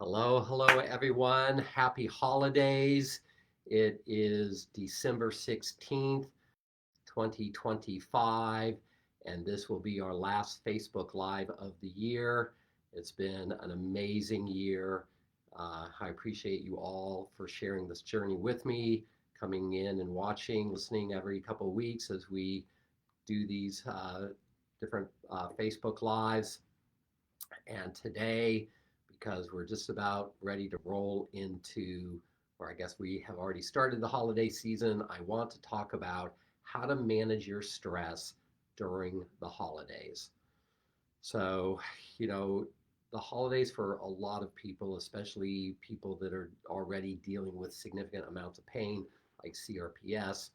Hello, hello, everyone. Happy holidays. It is December 16th, 2025, and this will be our last Facebook Live of the year. It's been an amazing year. I appreciate you all for sharing this journey with me, coming in and watching, listening every couple of weeks as we do these different Facebook Lives. And today, because we're just about ready to roll into, or I guess we have already started the holiday season, I want to talk about how to manage your stress during the holidays. So, you know, the holidays for a lot of people, especially people that are already dealing with significant amounts of pain, like CRPS,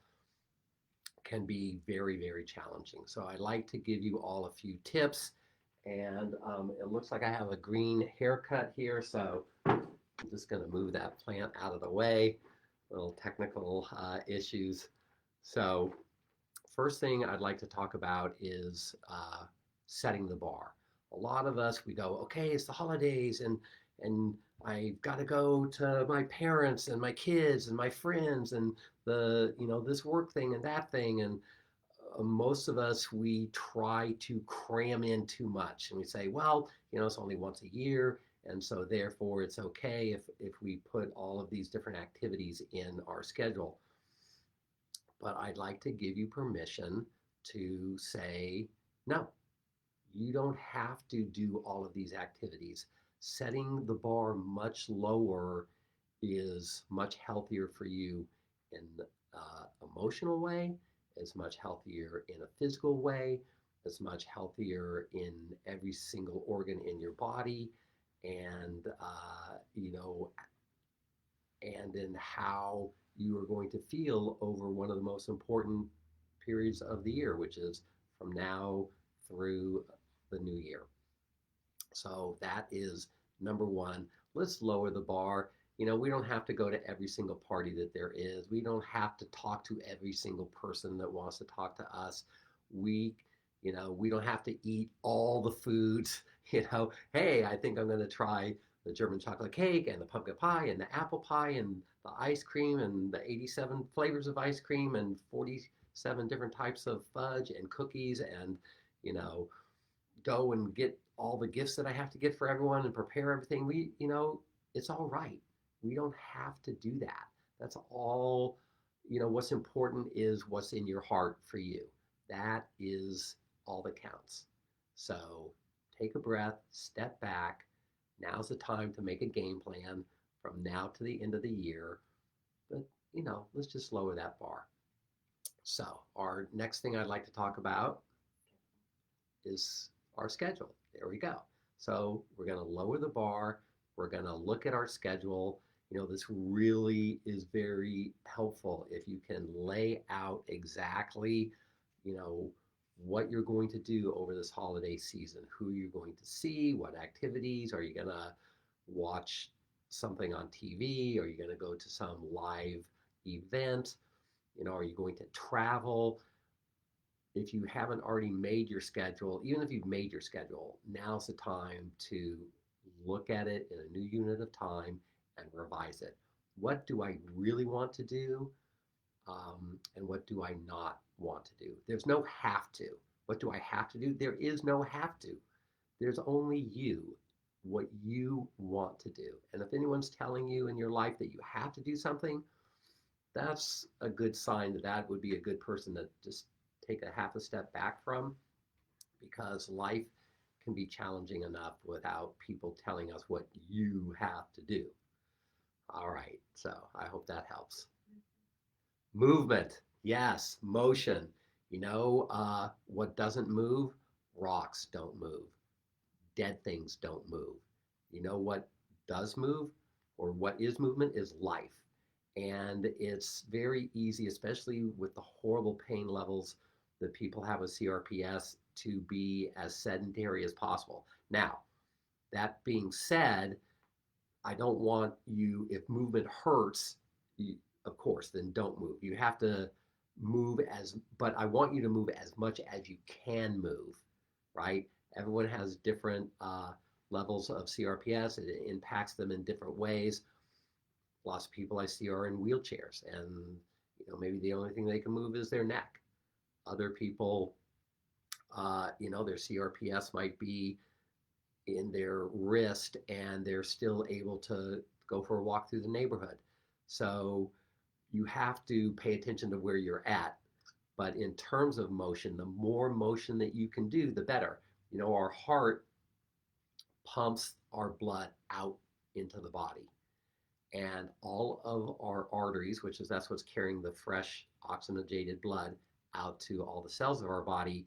can be very, very challenging. So I'd like to give you all a few tips. And it looks like I have a green haircut here, so I'm just going to move that plant out of the way. Little technical issues. So first thing I'd like to talk about is setting the bar. A lot of us, we go, okay, it's the holidays, and I've got to go to my parents and my kids and my friends and this work thing and that thing, and most of us, we try to cram in too much, and we say, well, it's only once a year, and so therefore it's okay if we put all of these different activities in our schedule. But I'd like to give you permission to say, no, you don't have to do all of these activities. Setting the bar much lower is much healthier for you in emotional way, is much healthier in a physical way, is much healthier in every single organ in your body, and and in how you are going to feel over one of the most important periods of the year, which is from now through the new year. So that is number one. Let's lower the bar. We don't have to go to every single party that there is. We don't have to talk to every single person that wants to talk to us. We, we don't have to eat all the foods. Hey, I think I'm going to try the German chocolate cake and the pumpkin pie and the apple pie and the ice cream and the 87 flavors of ice cream and 47 different types of fudge and cookies and, you know, go and get all the gifts that I have to get for everyone and prepare everything. It's all right. We don't have to do that. That's all, what's important is what's in your heart for you. That is all that counts. So take a breath, step back. Now's the time to make a game plan from now to the end of the year. But, let's just lower that bar. So, our next thing I'd like to talk about is our schedule. There we go. So we're going to lower the bar. We're going to look at our schedule. This really is very helpful if you can lay out exactly, you know, what you're going to do over this holiday season, who you're going to see, what activities, are you going to watch something on TV? Are you going to go to some live event? Are you going to travel? If you haven't already made your schedule, even if you've made your schedule, now's the time to look at it in a new unit of time and revise it. What do I really want to do? And what do I not want to do? There's no have to. What do I have to do? There is no have to. There's only you, what you want to do. And if anyone's telling you in your life that you have to do something, that's a good sign that that would be a good person to just take a half a step back from, because life can be challenging enough without people telling us what you have to do. All right, so I hope that helps. Movement, yes, motion. What doesn't move? Rocks don't move. Dead things don't move. What does move, or what is movement, is life. And it's very easy, especially with the horrible pain levels that people have with CRPS, to be as sedentary as possible. Now, that being said, I don't want you, if movement hurts, of course, then don't move. You have to but I want you to move as much as you can move, right? Everyone has different levels of CRPS. It impacts them in different ways. Lots of people I see are in wheelchairs, and maybe the only thing they can move is their neck. Other people, their CRPS might be in their wrist, and they're still able to go for a walk through the neighborhood. So you have to pay attention to where you're at. But in terms of motion, the more motion that you can do, the better. Our heart pumps our blood out into the body, and all of our arteries, which is that's what's carrying the fresh oxygenated blood out to all the cells of our body.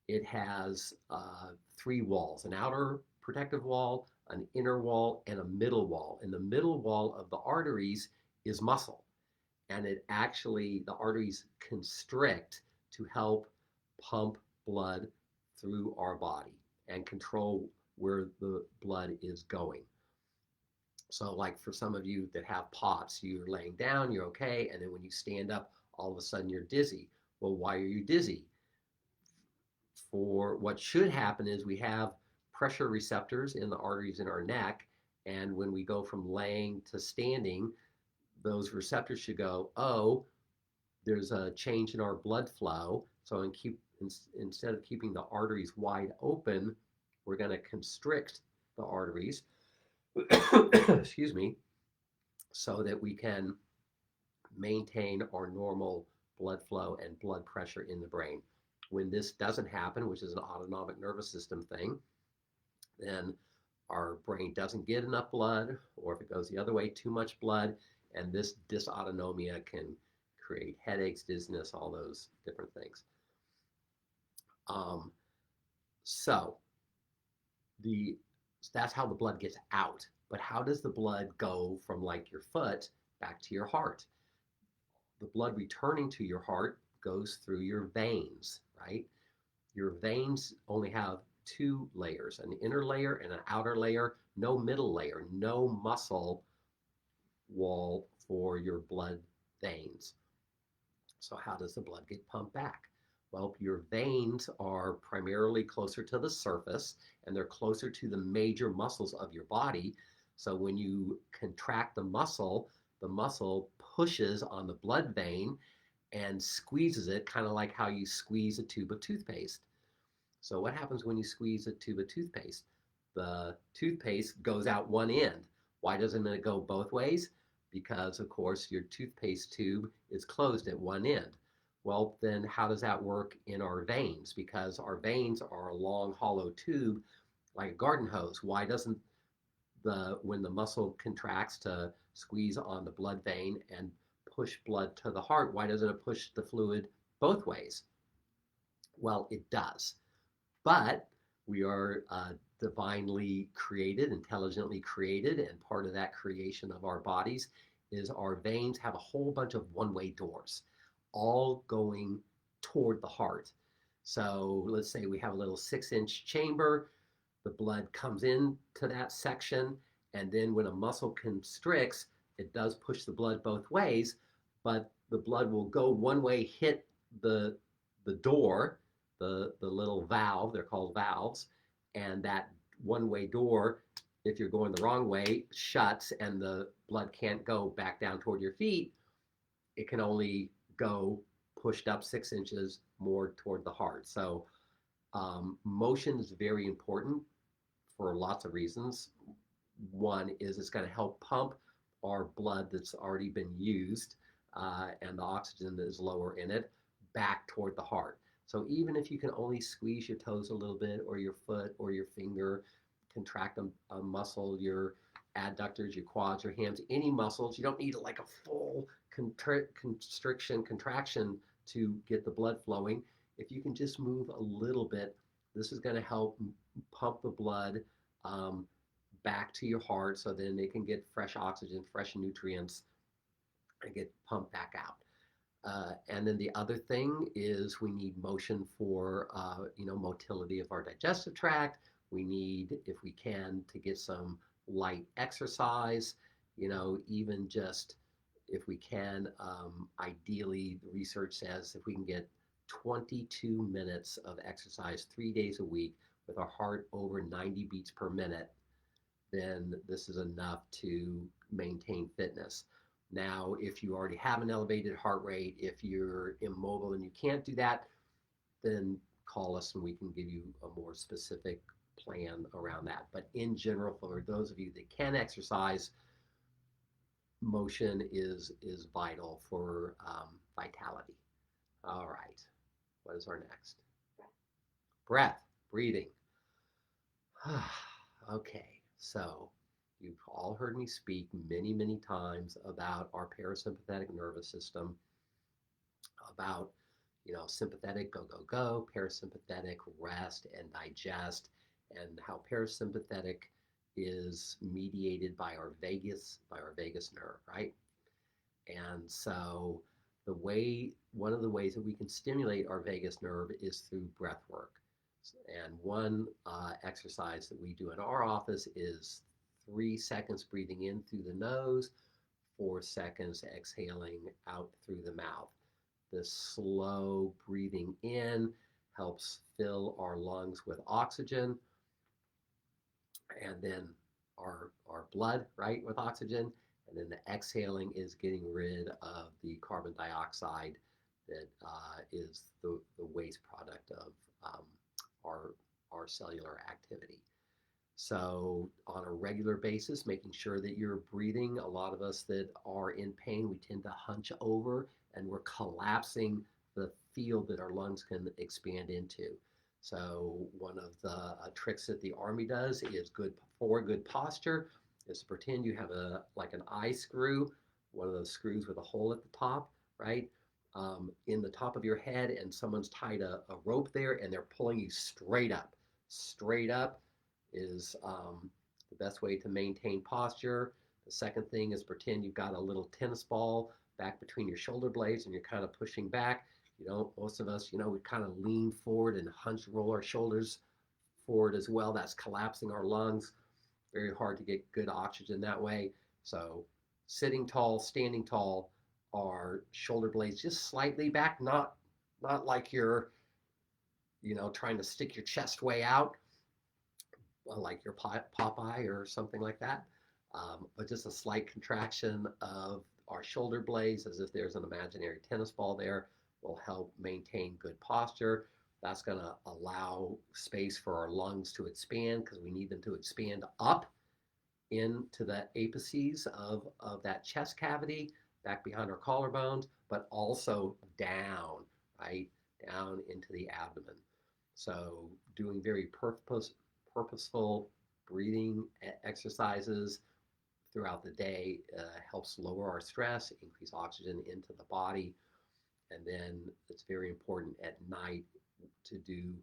It has three walls: an outer protective wall, an inner wall, and a middle wall. And the middle wall of the arteries is muscle, and the arteries constrict to help pump blood through our body and control where the blood is going. So, like for some of you that have POTS, you're laying down, you're okay, and then when you stand up, all of a sudden you're dizzy. Well, why are you dizzy? For what should happen is we have pressure receptors in the arteries in our neck, and when we go from laying to standing, those receptors should go, oh, there's a change in our blood flow. So instead of keeping the arteries wide open, we're going to constrict the arteries, excuse me, so that we can maintain our normal blood flow and blood pressure in the brain. When this doesn't happen, which is an autonomic nervous system thing, then our brain doesn't get enough blood, or if it goes the other way, too much blood, and this dysautonomia can create headaches, dizziness, all those different things. Um, so the that's how the blood gets out. But how does the blood go from like your foot back to your heart? The blood returning to your heart goes through your veins, right? Your veins only have two layers: an inner layer and an outer layer, no middle layer, no muscle wall for your blood veins. So, how does the blood get pumped back? Well, your veins are primarily closer to the surface, and they're closer to the major muscles of your body. So, when you contract the muscle pushes on the blood vein and squeezes it, kind of like how you squeeze a tube of toothpaste. So, what happens when you squeeze a tube of toothpaste? The toothpaste goes out one end. Why doesn't it go both ways? Because, of course, your toothpaste tube is closed at one end. Well, then how does that work in our veins? Because our veins are a long, hollow tube like a garden hose. Why doesn't when the muscle contracts to squeeze on the blood vein and push blood to the heart, why doesn't it push the fluid both ways? Well, it does. But we are divinely created, intelligently created, and part of that creation of our bodies is our veins have a whole bunch of one-way doors, all going toward the heart. So let's say we have a little 6-inch chamber, the blood comes into that section, and then when a muscle constricts, it does push the blood both ways, but the blood will go one way, hit the door, the little valve, they're called valves, and that one-way door, if you're going the wrong way, shuts, and the blood can't go back down toward your feet. It can only go pushed up 6 inches more toward the heart. So motion is very important for lots of reasons. One is it's going to help pump our blood that's already been used, and the oxygen that is lower in it, back toward the heart. So even if you can only squeeze your toes a little bit, or your foot or your finger, contract a muscle, your adductors, your quads, your hams, any muscles, you don't need like a full constriction, contraction to get the blood flowing. If you can just move a little bit, this is going to help pump the blood um, back to your heart, so then it can get fresh oxygen, fresh nutrients, and get pumped back out. And then the other thing is we need motion for, motility of our digestive tract. We need, if we can, to get some light exercise, even just if we can, ideally, the research says if we can get 22 minutes of exercise 3 days a week with our heart over 90 beats per minute, then this is enough to maintain fitness. Now, if you already have an elevated heart rate, if you're immobile and you can't do that, then call us and we can give you a more specific plan around that. But in general, for those of you that can exercise, motion is vital for vitality. All right. What is our next? Breath, breathing. Okay, so you've all heard me speak many, many times about our parasympathetic nervous system, about sympathetic go go go, parasympathetic rest and digest, and how parasympathetic is mediated by our vagus nerve, right? And so one of the ways that we can stimulate our vagus nerve is through breath work. And one exercise that we do in our office is 3 seconds breathing in through the nose, 4 seconds exhaling out through the mouth. This slow breathing in helps fill our lungs with oxygen, and then our blood, right, with oxygen. And then the exhaling is getting rid of the carbon dioxide that is the waste product of um, our, our cellular activity. So, on a regular basis, making sure that you're breathing. A lot of us that are in pain, we tend to hunch over and we're collapsing the field that our lungs can expand into. So, one of the tricks that the Army does is good posture is to pretend you have an eye screw, one of those screws with a hole at the top, right? In the top of your head, and someone's tied a rope there and they're pulling you straight up. Straight up is the best way to maintain posture. The second thing is pretend you've got a little tennis ball back between your shoulder blades and you're kind of pushing back. Most of us, we kind of lean forward and roll our shoulders forward as well. That's collapsing our lungs. Very hard to get good oxygen that way. So sitting tall, standing tall, our shoulder blades just slightly back, not like you're, trying to stick your chest way out, like your Popeye or something like that. But just a slight contraction of our shoulder blades as if there's an imaginary tennis ball there will help maintain good posture. That's going to allow space for our lungs to expand because we need them to expand up into the apices of that chest cavity, back behind our collarbones, but also down, right? Down into the abdomen. So doing very purposeful breathing exercises throughout the day helps lower our stress, increase oxygen into the body. And then it's very important at night to do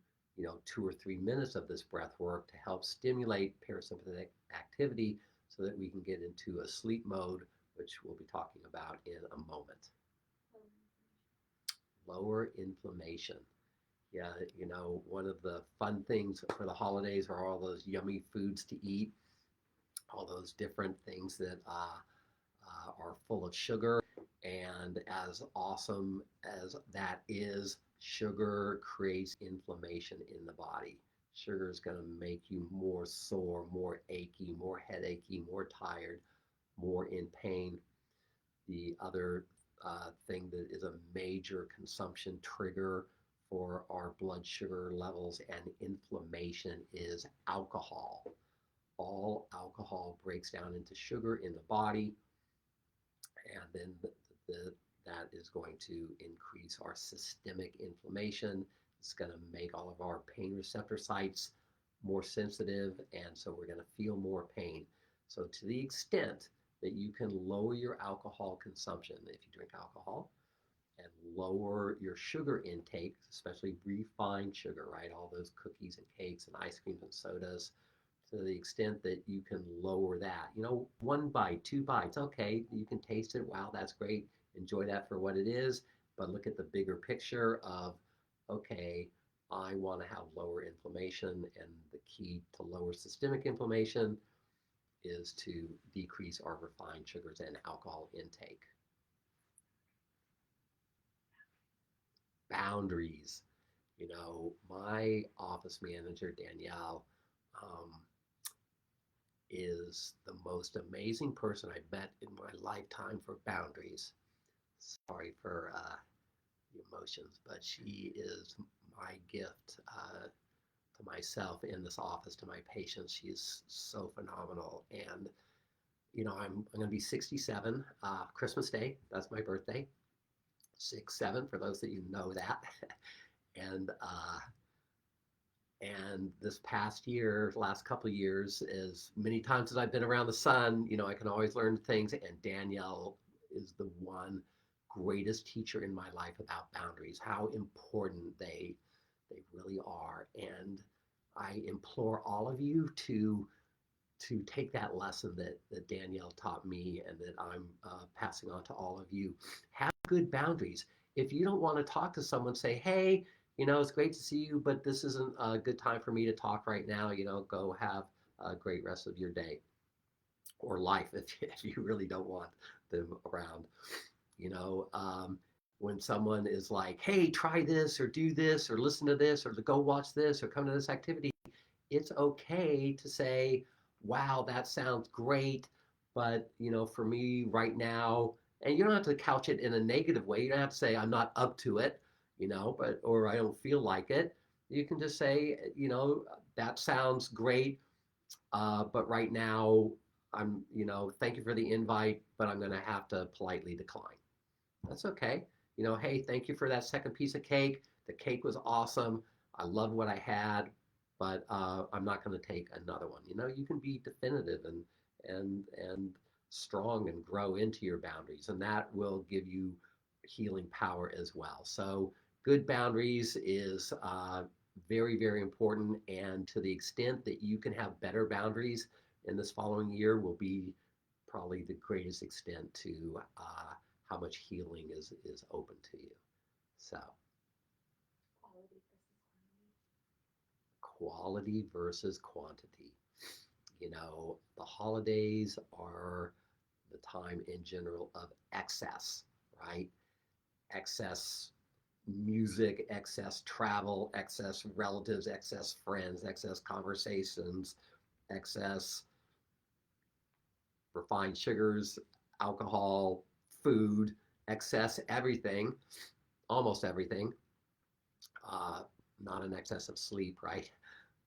2 or 3 minutes of this breath work to help stimulate parasympathetic activity so that we can get into a sleep mode, which we'll be talking about in a moment. Lower inflammation. Yeah, one of the fun things for the holidays are all those yummy foods to eat, all those different things that are full of sugar. And as awesome as that is, sugar creates inflammation in the body. Sugar is going to make you more sore, more achy, more headachy, more tired, more in pain. The other thing that is a major consumption trigger for our blood sugar levels and inflammation is alcohol. All alcohol breaks down into sugar in the body, and then that is going to increase our systemic inflammation. It's going to make all of our pain receptor sites more sensitive, and so we're going to feel more pain. So to the extent that you can lower your alcohol consumption, if you drink alcohol, and lower your sugar intake, especially refined sugar, right? All those cookies and cakes and ice creams and sodas, to the extent that you can lower that. 1 bite, 2 bites, okay, you can taste it. Wow, that's great. Enjoy that for what it is. But look at the bigger picture of, okay, I want to have lower inflammation. And the key to lower systemic inflammation is to decrease our refined sugars and alcohol intake. Boundaries. My office manager, Danielle, is the most amazing person I've met in my lifetime for boundaries. Sorry for the emotions, but she is my gift to myself in this office, to my patients. She is so phenomenal. And, I'm going to be 67 Christmas Day. That's my birthday. 6-7 for those that you know that. and and this past year, last couple of years, as many times as I've been around the sun, I can always learn things. And Danielle is the one greatest teacher in my life about boundaries, how important they really are. And I implore all of you to take that lesson that Danielle taught me and that I'm passing on to all of you. Have good boundaries. If you don't want to talk to someone, say, hey, it's great to see you, but this isn't a good time for me to talk right now. Go have a great rest of your day or life if you really don't want them around. You know, um, when someone is like, hey, try this or do this or listen to this or to go watch this or come to this activity, it's okay to say, wow, that sounds great. But, for me right now, and you don't have to couch it in a negative way. You don't have to say, I'm not up to it, or I don't feel like it. You can just say, that sounds great. But right now, thank you for the invite, but I'm going to have to politely decline. That's okay. Hey, thank you for that second piece of cake. The cake was awesome. I love what I had, but I'm not going to take another one. You can be definitive and strong and grow into your boundaries, and that will give you healing power as well. So, good boundaries is very, very important. And to the extent that you can have better boundaries in this following year, will be probably the greatest extent to how much healing is open to you. So quality versus quantity. The holidays are the time in general of excess, right? Excess music, excess travel, excess relatives, excess friends, excess conversations, excess refined sugars, alcohol, food, excess everything, almost everything. Uh, Not an excess of sleep, right?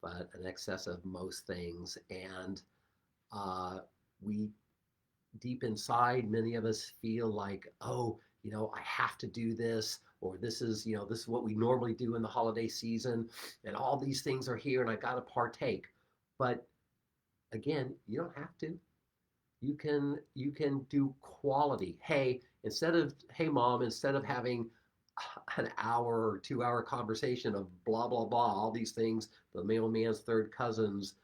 But an excess of most things. And we, deep inside, many of us feel like, oh, I have to do this, or this is what we normally do in the holiday season, and all these things are here, and I got to partake. But again, you don't have to. You can do quality. Hey mom, instead of having an hour or 2 hour conversation of blah blah blah, all these things, the mailman's third cousin's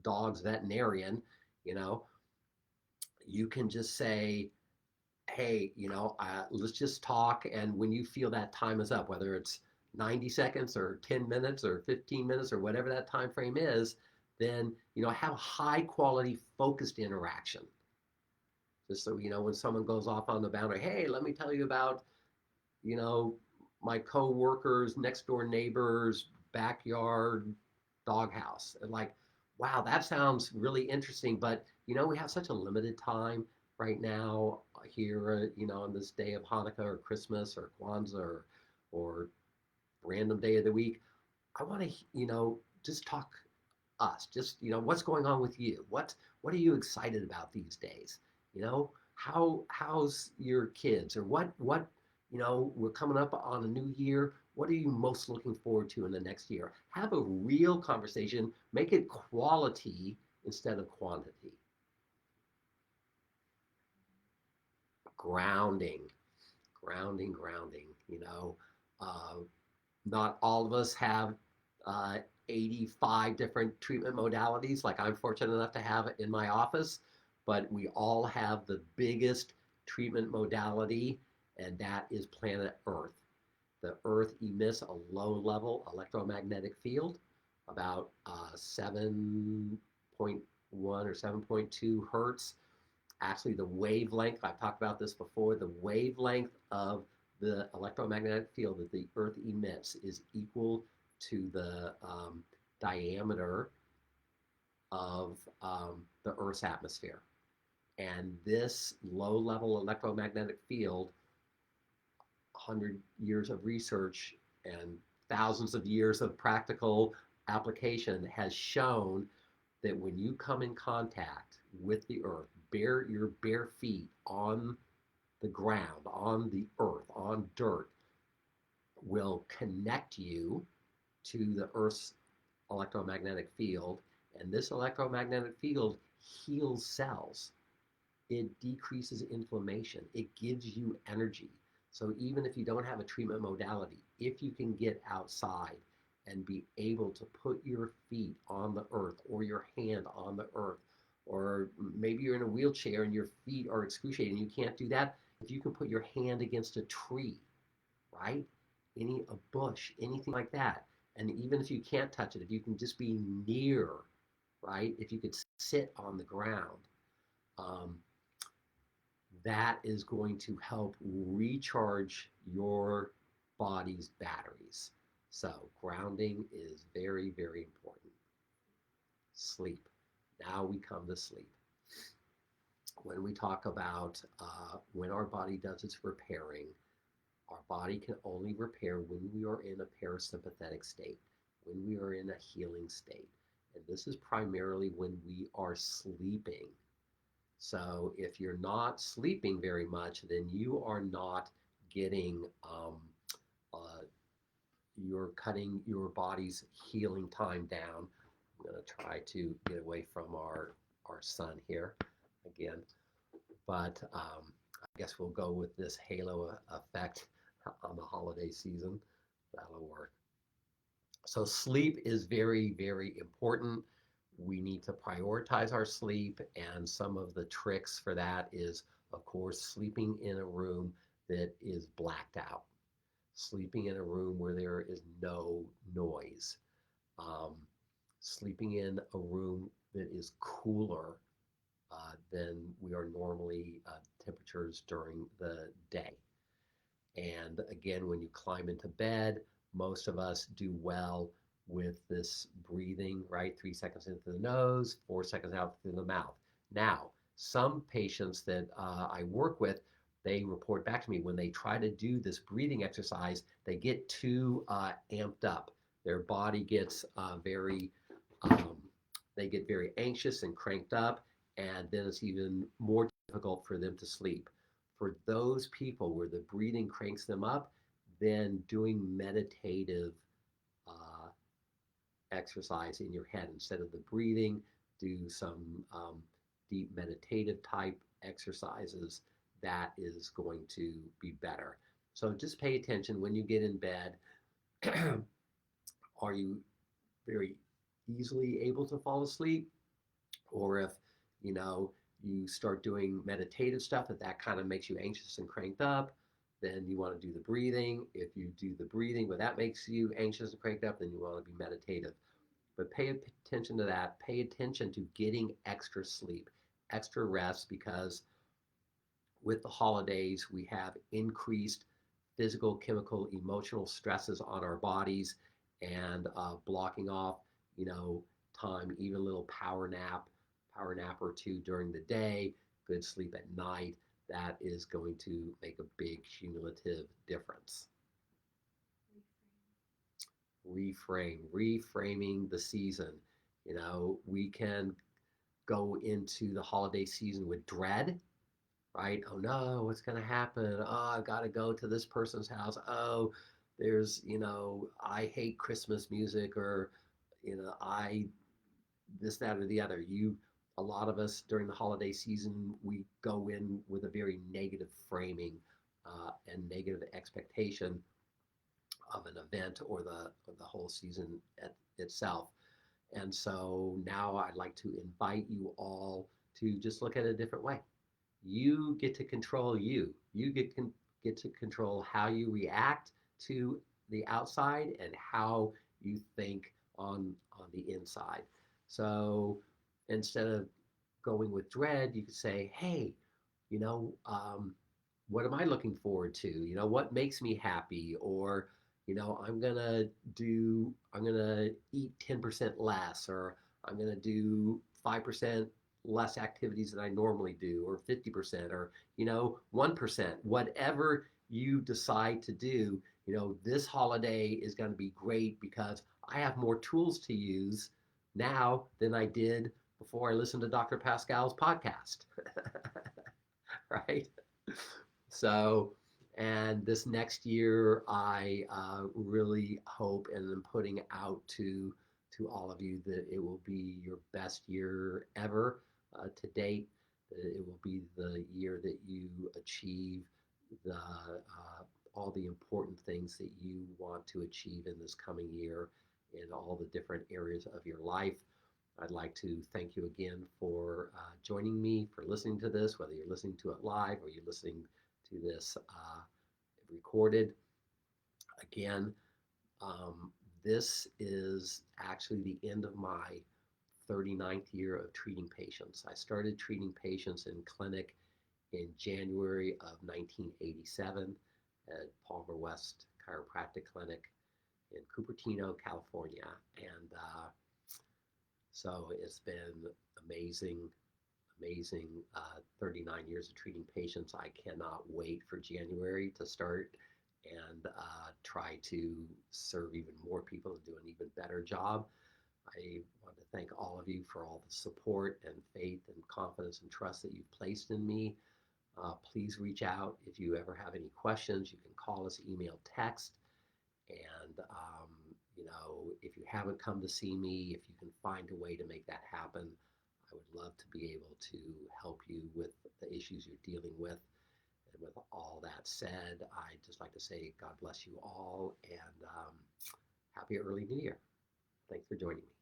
dog's veterinarian, you know, you can just say, hey, let's just talk. And when you feel that time is up, whether it's 90 seconds or 10 minutes or 15 minutes or whatever that time frame is, then have a high quality focused interaction. Just so when someone goes off on the boundary, hey, let me tell you about you know my co-workers, next door neighbors, backyard doghouse. And like, wow, that sounds really interesting, but we have such a limited time right now here, on this day of Hanukkah or Christmas or Kwanzaa or random day of the week. I want to, just talk us. Just what's going on with you? What are you excited about these days? How's your kids, or what we're coming up on a new year. What are you most looking forward to in the next year? Have a real conversation. Make it quality instead of quantity. Grounding, grounding. Uh, Not all of us have uh, 85 different treatment modalities like I'm fortunate enough to have in my office, but we all have the biggest treatment modality, and that is planet Earth. The Earth emits a low level electromagnetic field, about 7.1 or 7.2 hertz. Actually, the wavelength, I've talked about this before, the wavelength of the electromagnetic field that the Earth emits is equal to the diameter of the Earth's atmosphere. And this low level electromagnetic field, 100 years of research and thousands of years of practical application has shown that when you come in contact with the earth, your bare feet on the ground, on the earth, on dirt, will connect you to the earth's electromagnetic field. And this electromagnetic field heals cells. It decreases inflammation. It gives you energy. So even if you don't have a treatment modality, if you can get outside and be able to put your feet on the earth or your hand on the earth, or maybe you're in a wheelchair and your feet are excruciating, you can't do that. If you can put your hand against a tree, right? A bush, anything like that. And even if you can't touch it, if you can just be near, right? If you could sit on the ground, um, that is going to help recharge your body's batteries. So, grounding is very, very important. Sleep. Now we come to sleep. When we talk about when our body does its repairing, our body can only repair when we are in a parasympathetic state, when we are in a healing state. And this is primarily when we are sleeping. So if you're not sleeping very much, then you are not getting, uh, you're cutting your body's healing time down. I'm going to try to get away from our sun here again, but I guess we'll go with this halo effect on the holiday season. That'll work. So sleep is very, very important. We need to prioritize our sleep, and some of the tricks for that is, of course, sleeping in a room that is blacked out, sleeping in a room where there is no noise, um, sleeping in a room that is cooler than we are normally temperatures during the day. And again, when you climb into bed, most of us do well with this breathing, right? 3 seconds into the nose, 4 seconds out through the mouth. Now, some patients that I work with, they report back to me when they try to do this breathing exercise, they get too amped up. Their body gets um, they get very anxious and cranked up, and then it's even more difficult for them to sleep. For those people where the breathing cranks them up, then doing meditative uh, exercise in your head instead of the breathing, do some deep meditative type exercises. That is going to be better. So just pay attention when you get in bed. Are you very easily able to fall asleep? Or if you know you start doing meditative stuff that kind of makes you anxious and cranked up, then you want to do the breathing. If you do the breathing but that makes you anxious and cranked up, then you want to be meditative. But pay attention to that. Pay attention to getting extra sleep, extra rest, because with the holidays we have increased physical, chemical, emotional stresses on our bodies, and blocking off, you know, time, even a little power nap or two during the day, good sleep at night. That is going to make a big cumulative difference. Reframing the season. You know, we can go into the holiday season with dread, right? Oh no, what's going to happen? Oh, I've got to go to this person's house. Oh, there's, I hate Christmas music, or, I, this, that, or the other. A lot of us during the holiday season, we go in with a very negative framing and negative expectation of an event or the whole season itself. And so now I'd like to invite you all to just look at it a different way. You get to control you. Get to control how you react to the outside and how you think on the inside. So instead of going with dread, you could say, "Hey, you know, what am I looking forward to? What makes me happy?" Or, I'm gonna eat 10% less, or I'm going to do 5% less activities than I normally do, or 50%, or, 1%, whatever you decide to do. This holiday is going to be great because I have more tools to use now than I did before I listened to Dr. Pascal's podcast, right? So, and this next year, I really hope and am putting out to all of you that it will be your best year ever to date. That it will be the year that you achieve the all the important things that you want to achieve in this coming year in all the different areas of your life. I'd like to thank you again for joining me, for listening to this, whether you're listening to it live or you're listening to this recorded. Again, this is actually the end of my 39th year of treating patients. I started treating patients in clinic in January of 1987 at Palmer West Chiropractic Clinic in Cupertino, California. And so it's been amazing, amazing 39 years of treating patients. I cannot wait for January to start and try to serve even more people and do an even better job. I want to thank all of you for all the support and faith and confidence and trust that you've placed in me. Please reach out if you ever have any questions. You can call us, email, text. And, if you haven't come to see me, if you can find a way to make that happen, I would love to be able to help you with the issues you're dealing with. And with all that said, I'd just like to say God bless you all and happy early New Year. Thanks for joining me.